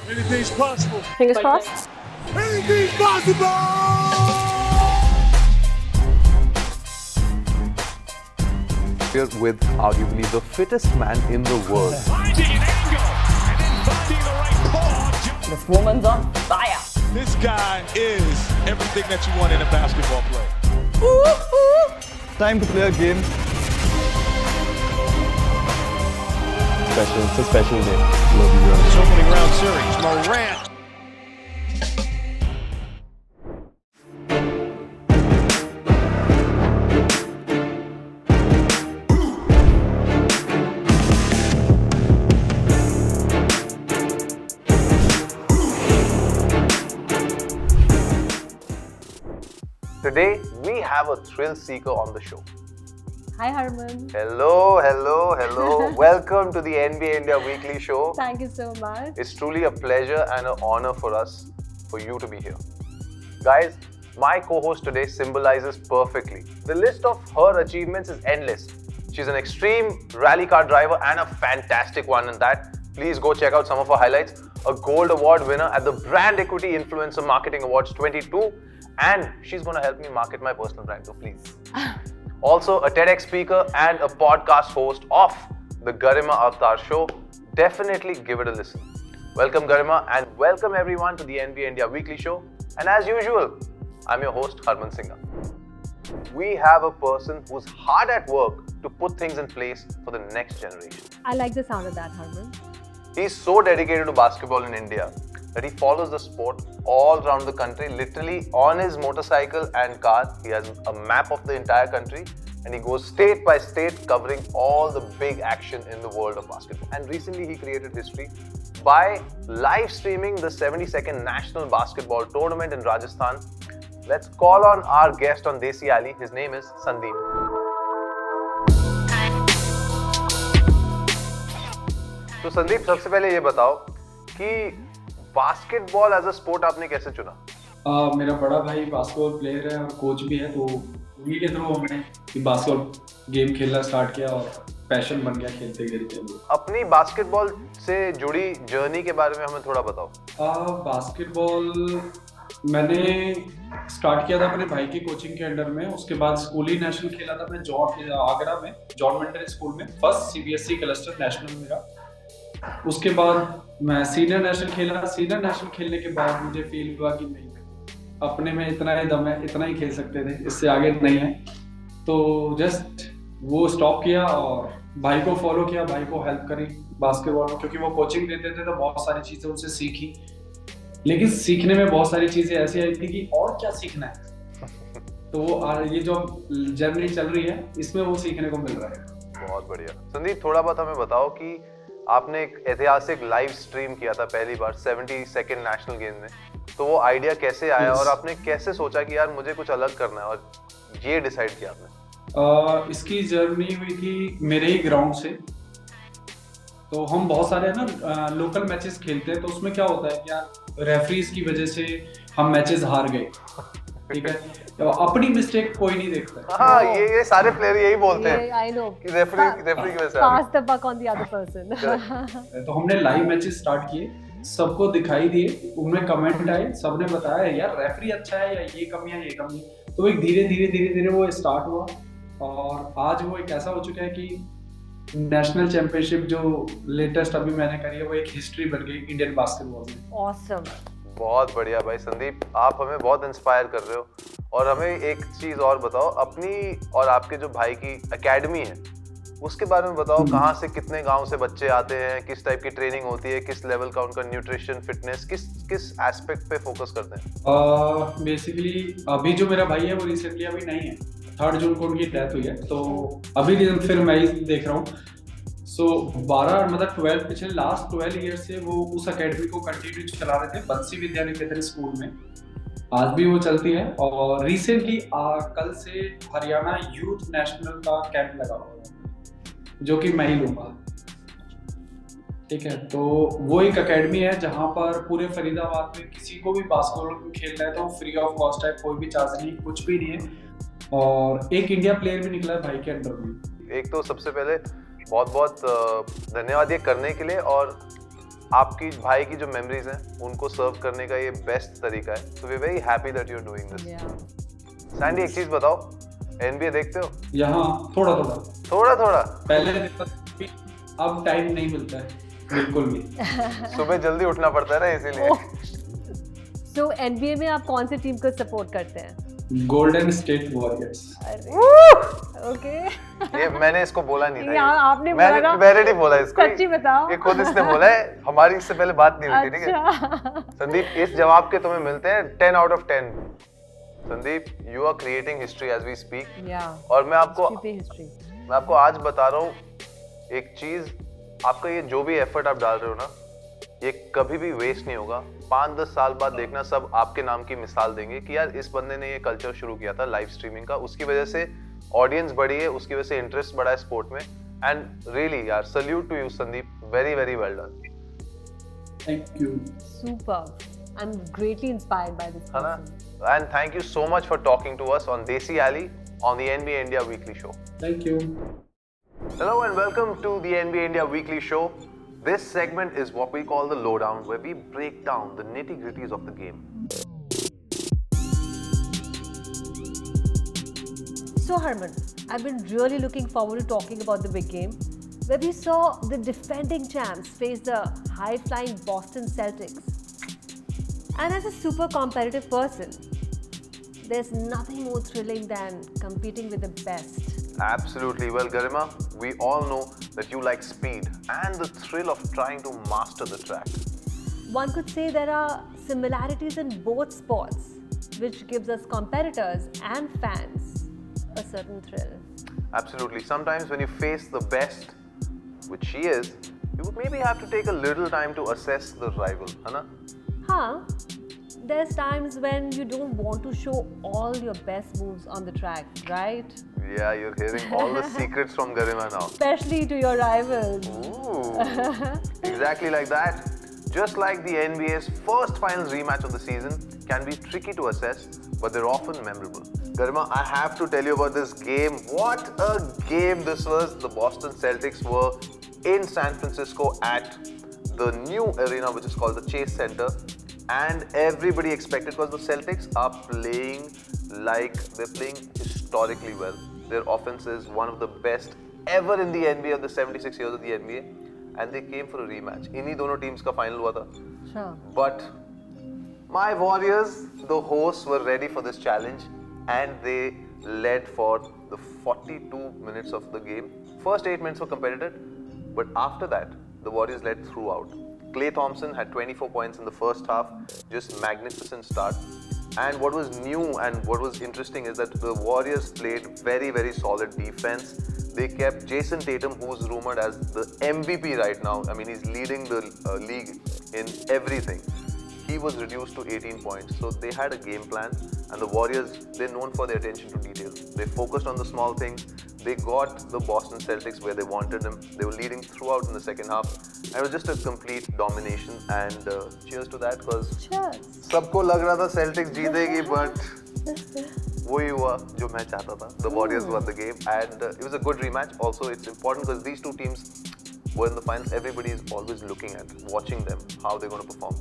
Anything's possible. Fingers crossed. Anything's possible! Here with arguably the fittest man in the world. Finding an angle and then finding the right paw. This woman's on fire. This guy is everything that you want in a basketball player. Time to play a game. Special, it's a special day. Love you guys. This opening round series, Morant. Today we have a thrill seeker on the show. Hi, Harman. Hello. Welcome to the NBA India Weekly Show. Thank you so much. It's truly a pleasure and an honor for us, for you to be here. Guys, my co-host today symbolizes perfectly. The list of her achievements is endless. She's an extreme rally car driver and a fantastic one in that. Please go check out some of her highlights. A gold award winner at the Brand Equity Influencer Marketing Awards 22. And she's going to help me market my personal brand too, please. Also, a Tedx Speaker and a podcast host of the Garima Avtar show. Definitely give it a listen. Welcome, Garima, and welcome everyone to the NBA India Weekly Show. And as usual, I'm your host, Harman Singha. We have a person who's hard at work to put things in place for the next generation. I like the sound of that, Harman. He's so dedicated to basketball in India that he follows the sport all around the country, literally on his motorcycle and car. He has a map of the entire country and he goes state by state covering all the big action in the world of basketball. And recently he created history by live streaming the 72nd National Basketball Tournament in Rajasthan. Let's call on our guest on Desi Ali. His name is Sandeep. तो संदीप, सबसे पहले ये बताओ कि basketball as a sport आपने कैसे चुना? मेरा बड़ा भाई बास्केटबॉल प्लेयर है और कोच भी है, तो उन्हीं के थ्रू हमने बास्केटबॉल गेम खेलना स्टार्ट किया और पैशन बन गया खेलते खेलते। अपनी बास्केटबॉल से जुड़ी जर्नी के बारे में हमें थोड़ा बताओ। बास्केटबॉल मैंने स्टार्ट किया था अपने भाई की कोचिंग के अंडर में। उसके बाद स्कूली नेशनल खेला था मैं आगरा में जॉन मेंटर स्कूल में, फर्स्ट सीबीएसई क्लस्टर नेशनल मेरा। उसके बाद मैं सीनियर नेशनल खेला। सीनियर नेशनल खेलने के बाद मुझे फील हुआ कि नहीं, अपने में इतना ही दम है, इतना ही खेल सकते थे, इससे आगे नहीं है। तो जस्ट वो स्टॉप किया और भाई को फॉलो किया, भाई को हेल्प करी बास्केटबॉल में, क्योंकि वो कोचिंग देते थे तो बहुत सारी चीज़ें उनसे सीखी। लेकिन सीखने में बहुत सारी चीज़ें ऐसी आई थी कि और क्या सीखना है, तो वो ये जो जर्नी चल रही है इसमें वो सीखने को मिल रहा है। बहुत बढ़िया। संदीप, थोड़ा बहुत हमें बताओ कि आपने एक ऐतिहासिक लाइव स्ट्रीम किया था पहली बार 72nd नेशनल गेम में, तो वो आइडिया कैसे आया और आपने कैसे सोचा कि यार मुझे कुछ अलग करना है और ये डिसाइड किया आपने? इसकी जर्नी हुई थी मेरे ही ग्राउंड से। तो हम बहुत सारे ना लोकल मैचेस खेलते हैं, तो उसमें क्या होता है कि रेफरीज की वजह से हम मैचेस हार गए, ठीक है। तो अपनी मिस्टेक कोई नहीं देखता। हाँ, ये सारे प्लेयर यही बोलते हैं। I know. कि रेफरी की वजह से Pass the buck on the other person. तो हमने लाइव मैचेस स्टार्ट किए, सबको दिखाई दिए, उनमें कमेंट आए, सबने बताया यार रेफरी अच्छा है या ये कमी है। तो एक धीरे वो स्टार्ट हुआ और आज वो एक ऐसा हो चुका है कि नेशनल चैंपियनशिप जो लेटेस्ट अभी मैंने करी है वो एक हिस्ट्री बन गई इंडियन बास्केटबॉल में। Awesome. बहुत बढ़िया भाई संदीप, आप हमें बहुत इंस्पायर कर रहे हो। और हमें एक चीज और बताओ, अपनी और आपके जो भाई की एकेडमी है उसके बारे में बताओ। कहाँ से कितने गांव से बच्चे आते हैं, किस टाइप की ट्रेनिंग होती है, किस लेवल का उनका न्यूट्रिशन फिटनेस, किस एस्पेक्ट पे फोकस करते हैं? बेसिकली अभी जो मेरा भाई है वो रिसेंटली अभी नहीं है, 3 जून को उनकी डेथ हुई है, तो अभी फिर मैं ही देख रहा हूँ। सो 12 पिछले लास्ट 12 ईयर से वो उस एकेडमी को कंटिन्यू चला रहे थे बंसी विद्या निकेतन स्कूल में। आज भी वो चलती है और रिसेंटली कल से हरियाणा यूथ नेशनल का कैंप लगा हुआ है जो कि मैं ही लूंगा, ठीक है। तो वो एक एकेडमी है जहाँ पर पूरे फरीदाबाद में किसी को भी बास्केटबॉल खेलना है तो फ्री ऑफ कॉस्ट है, कोई भी चार्ज नहीं, कुछ भी नहीं है। और एक इंडिया प्लेयर भी निकला है भाई के अंडर में। एक तो सबसे पहले बहुत बहुत धन्यवाद ये करने के लिए, और आपकी भाई की जो मेमोरीज हैं उनको सर्व करने का ये बेस्ट तरीका है. So we're very happy that you're doing this. Yeah. Sandy, एक चीज बताओ, NBA देखते हो? यहाँ थोड़ा थोड़ा थोड़ा पहले देखता था, अब टाइम नहीं मिलता है बिल्कुल भी. सुबह जल्दी उठना पड़ता है ना इसीलिए. So NBA में आप कौन सी टीम को सपोर्ट करते हैं? Golden state warriors. ओके. ये मैंने इसको बोला नहीं था. आपने बोला ना. मैंने नहीं बोला इसको. सच्ची बताओ. ये खुद इसने बोला है. हमारी इससे पहले बात नहीं हुई थी. ठीक है अच्छा. संदीप, इस जवाब के तुम्हें मिलते हैं 10 out of 10. Sandeep, you are creating history as we speak. Yeah. और मैं history. आपको आज बता रहा हूँ एक चीज. आपका ये जो भी एफर्ट आप डाल रहे हो ना, ये कभी भी वेस्ट नहीं होगा. 5-10 साल बाद देखना सब आपके नाम की मिसाल देंगे कि यार इस बंदे ने ये कल्चर शुरू किया था लाइव स्ट्रीमिंग का, उसकी वजह से ऑडियंस बढ़ी है, उसकी वजह से इंटरेस्ट बढ़ा है स्पोर्ट में. एंड रियली यार, salute to you Sandeep, very very well done. Thank you. Super. I'm greatly inspired by this है ना? person. And thank you so much for talking to us on Desi Alley on the NBA India Weekly Show. Thank you. Hello and welcome to the NBA India Weekly Show. This segment is what we call the Lowdown, where we break down the nitty-gritties of the game. So Harman, I've been really looking forward to talking about the big game, where we saw the defending champs face the high-flying Boston Celtics. And as a super competitive person, there's nothing more thrilling than competing with the best. Absolutely. Well, Garima, we all know that you like speed and the thrill of trying to master the track. One could say there are similarities in both sports, which gives us competitors and fans a certain thrill. Absolutely. Sometimes when you face the best, which she is, you would maybe have to take a little time to assess the rival, है ना? There's times when you don't want to show all your best moves on the track, right? Yeah, you're hearing all the secrets from Garima now. Especially to your rivals. Ooh, exactly like that. Just like the NBA's first finals rematch of the season can be tricky to assess, but they're often memorable. Garima, I have to tell you about this game. What a game this was. The Boston Celtics were in San Francisco at the new arena, which is called the Chase Center. And everybody expected, because the Celtics are playing like they're playing historically well. Their offense is one of the best ever in the NBA of the 76 years of the NBA. And they came for a rematch. इन्हीं दोनों teams का final हुआ था. Sure. But my Warriors, the hosts, were ready for this challenge. And they led for the 42 minutes of the game. First 8 minutes were competitive. But after that, the Warriors led throughout. Klay Thompson had 24 points in the first half, just magnificent start. And what was new and what was interesting is that the Warriors played very, very solid defense. They kept Jason Tatum, who is rumored as the MVP right now. I mean, he's leading the league in everything. He was reduced to 18 points. So they had a game plan, and the Warriors, they're known for their attention to detail. They focused on the small things. They got the Boston Celtics where they wanted them. They were leading throughout in the second half. And it was just a complete domination. And cheers to that, because सबको लग रहा था Celtics जीतेगी, but वही हुआ जो मैं चाहता था. The Warriors won the game, and it was a good rematch. Also, it's important because these two teams were in the finals. Everybody is always looking at, watching them, how they're going to perform.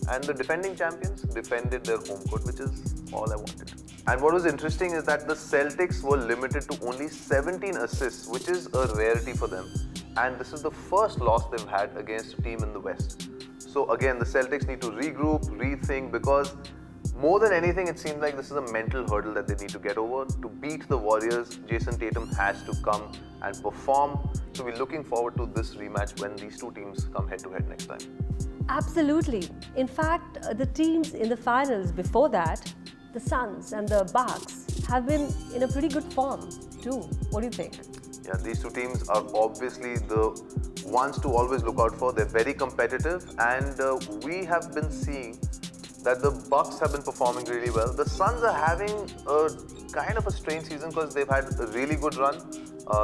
And the defending champions defended their home court, which is all I wanted. And what was interesting is that the Celtics were limited to only 17 assists, which is a rarity for them. And this is the first loss they've had against a team in the West. So again, the Celtics need to regroup, rethink, because more than anything, it seems like this is a mental hurdle that they need to get over. To beat the Warriors, Jason Tatum has to come and perform. So we're looking forward to this rematch when these two teams come head-to-head next time. Absolutely. In fact, the teams in the finals before that, the Suns and the Bucks, have been in a pretty good form too. What do you think? Yeah, these two teams are obviously the ones to always look out for. They're very competitive, and we have been seeing that the Bucks have been performing really well. The Suns are having a kind of a strange season because they've had a really good run.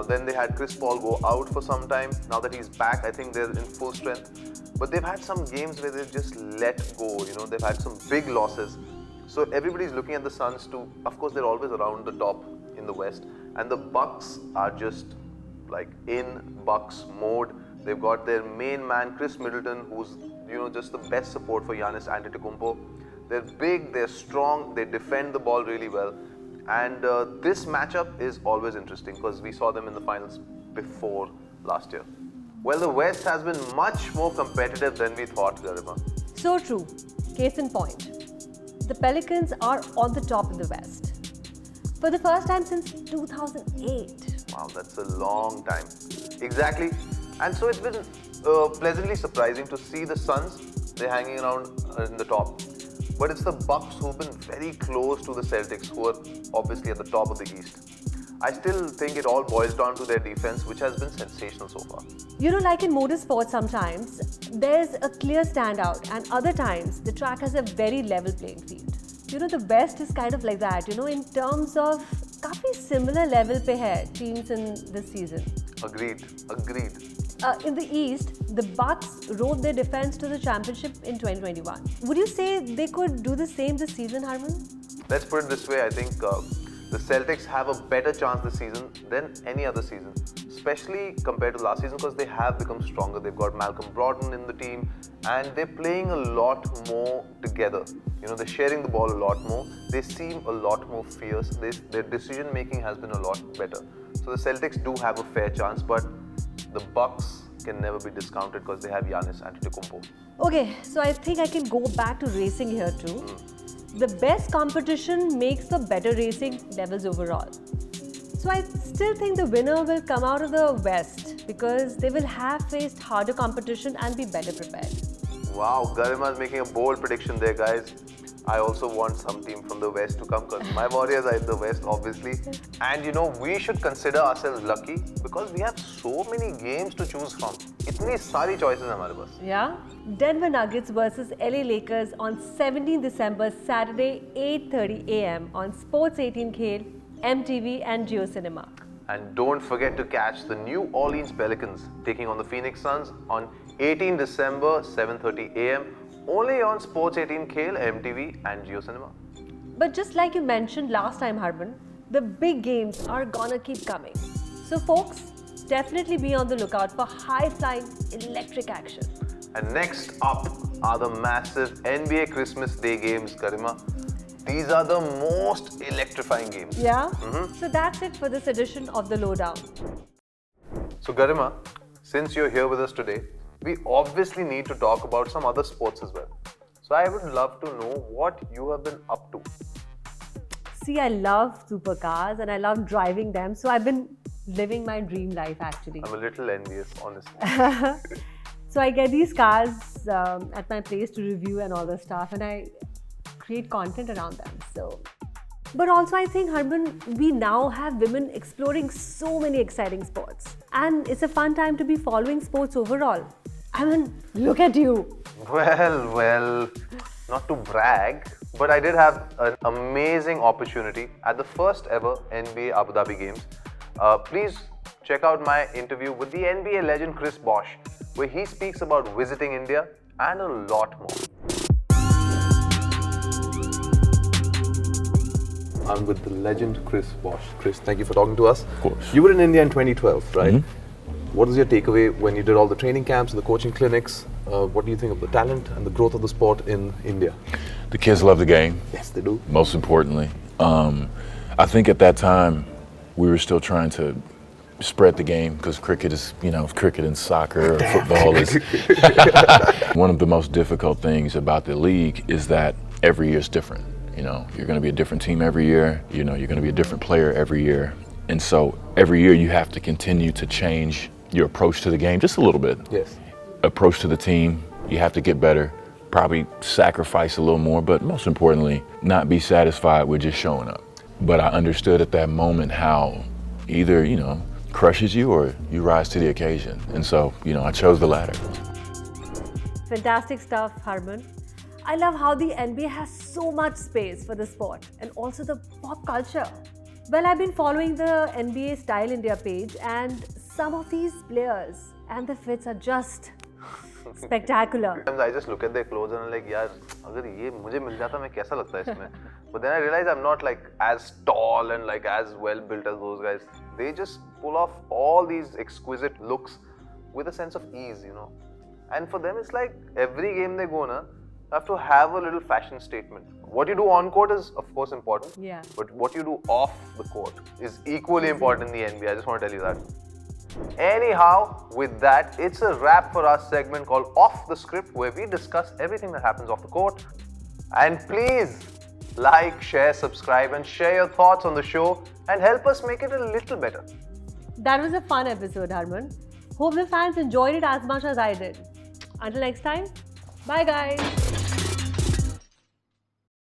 Then they had Chris Paul go out for some time. Now that he's back, I think they're in full strength. But they've had some games where they've just let go. You know, they've had some big losses. So everybody's looking at the Suns to, of course, they're always around the top in the West. And the Bucks are just like in Bucks mode. They've got their main man Chris Middleton, who's just the best support for Giannis Antetokounmpo. They're big, they're strong, they defend the ball really well. And this matchup is always interesting because we saw them in the finals before last year. Well, the West has been much more competitive than we thought, Garima. So true. Case in point. The Pelicans are on the top in the West. For the first time since 2008. Wow, that's a long time. Exactly. And so it's been pleasantly surprising to see the Suns. They're hanging around in the top. But it's the Bucks who've been very close to the Celtics, who are obviously at the top of the East. I still think it all boils down to their defense, which has been sensational so far. Like in motorsports sometimes, there's a clear standout, and other times the track has a very level playing field. The West is kind of like that, in terms of काफी similar level पे है teams in this season. Agreed. In the East, the Bucks rode their defense to the championship in 2021. Would you say they could do the same this season, Harman? Let's put it this way, I think the Celtics have a better chance this season than any other season, especially compared to last season because they have become stronger. They've got Malcolm Brogdon in the team and they're playing a lot more together. They're sharing the ball a lot more. They seem a lot more fierce. Their decision making has been a lot better. So the Celtics do have a fair chance, but the Bucks can never be discounted because they have Giannis Antetokounmpo. Okay, so I think I can go back to racing here too. The best competition makes for better racing levels overall. So I still think the winner will come out of the West because they will have faced harder competition and be better prepared. Wow, Garima is making a bold prediction there, guys. I also want some team from the West to come because my Warriors are in the West, obviously. And we should consider ourselves lucky because we have so many games to choose from. Itni sari choices hamare paas. Yeah. Denver Nuggets versus LA Lakers on 17 December, Saturday, 8:30 a.m. on Sports 18 Khel, MTV and Jio Cinema. And don't forget to catch the New Orleans Pelicans taking on the Phoenix Suns on 18 December, 7:30 a.m. only on Sports 18 Khel, MTV and Jio Cinema. But just like you mentioned last time, Harman, the big games are gonna keep coming. So folks, definitely be on the lookout for high-flying electric action. And next up are the massive NBA Christmas Day games, Garima. These are the most electrifying games. Yeah? So that's it for this edition of The Lowdown. So Garima, since you're here with us today, we obviously need to talk about some other sports as well. So I would love to know what you have been up to. See, I love supercars and I love driving them. So I've been living my dream life actually. I'm a little envious, honestly. So I get these cars at my place to review and all the stuff, and I create content around them. But also I think, Harman, we now have women exploring so many exciting sports. And it's a fun time to be following sports overall. I mean, look at you. Well, not to brag, but I did have an amazing opportunity at the first ever NBA Abu Dhabi Games. Please check out my interview with the NBA legend Chris Bosh, where he speaks about visiting India and a lot more. I'm with the legend Chris Bosh. Chris, thank you for talking to us. Of course. You were in India in 2012, right? What was your takeaway when you did all the training camps and the coaching clinics? What do you think of the talent and the growth of the sport in India? The kids love the game. Yes, they do. Most importantly. I think at that time, we were still trying to spread the game because cricket is, cricket and soccer or football is. One of the most difficult things about the league is that every year is different. You're going to be a different team every year. You're going to be a different player every year. And so every year you have to continue to change your approach to the game just a little bit. Yes. Approach to the team, you have to get better, probably sacrifice a little more, but most importantly, not be satisfied with just showing up. But I understood at that moment how either, crushes you or you rise to the occasion. And so, I chose the latter. Fantastic stuff, Harman. I love how the NBA has so much space for the sport and also the pop culture. Well, I've been following the NBA Style India page, and some of these players and the fits are just spectacular. Sometimes I just look at their clothes and I'm like, yaar, agar ye mujhe mil jata, main kaisa lagta hai isme? But then I realize I'm not like as tall and like as well built as those guys. They just pull off all these exquisite looks with a sense of ease, you know. And for them, it's like every game they go na, have to have a little fashion statement. What you do on court is, of course, important. Yeah. But what you do off the court is equally important in the NBA. I just want to tell you that. Anyhow, with that, it's a wrap for our segment called Off the Script, where we discuss everything that happens off the court. And please like, share, subscribe, and share your thoughts on the show and help us make it a little better. That was a fun episode, Harman. Hope the fans enjoyed it as much as I did. Until next time, bye guys.